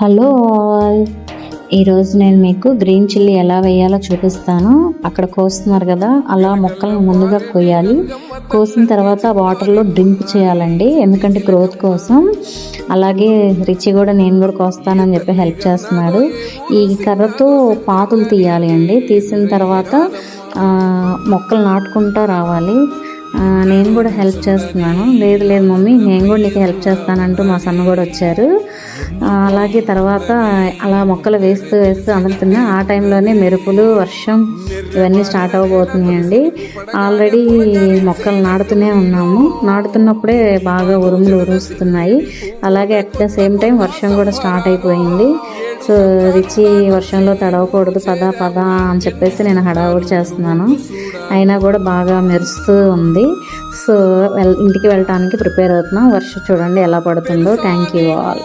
Hello all. ఈరోజు నేను మీకు గ్రీన్ చిల్లీ ఎలా వేయాలో చూపిస్తాను. అక్కడ కోస్తున్నారు కదా, అలా మొక్కలను ముందుగా కోయాలి. కోసిన తర్వాత వాటర్లో డ్రింక్ చేయాలండి, ఎందుకంటే గ్రోత్ కోసం. అలాగే రిచి కూడా నేను కూడా కోస్తానని చెప్పి హెల్ప్ చేస్తున్నాడు. ఈ కర్రతో పాతులు తీయాలి అండి. తీసిన తర్వాత మొక్కలు నాటుకుంటూ రావాలి. నేను కూడా హెల్ప్ చేస్తున్నాను. లేదు లేదు మమ్మీ, నేను కూడా నీకు హెల్ప్ చేస్తానంటూ మా సన్న కూడా వచ్చారు. అలాగే తర్వాత అలా మొక్కలు వేస్తూ వేస్తూ అందుతున్నా ఆ టైంలోనే మెరుపులు, వర్షం ఇవన్నీ స్టార్ట్ అవ్వబోతున్నాయండి. ఆల్రెడీ మొక్కలు నాటుతూనే ఉన్నాము. నాటుతున్నప్పుడే బాగా ఉరుములు ఉరుస్తున్నాయి. అలాగే అట్ ద సేమ్ టైం వర్షం కూడా స్టార్ట్ అయిపోయింది. సో రిచి వర్షంలో తడవకూడదు, పదా పదా అని చెప్పేసి నేను హడావుడి చేస్తున్నాను. అయినా కూడా బాగా మెరుస్తూ ఉంది. సో ఇంటికి వెళ్ళటానికి ప్రిపేర్ అవుతున్నాం. వర్షం చూడండి ఎలా పడుతుందో. Thank you all.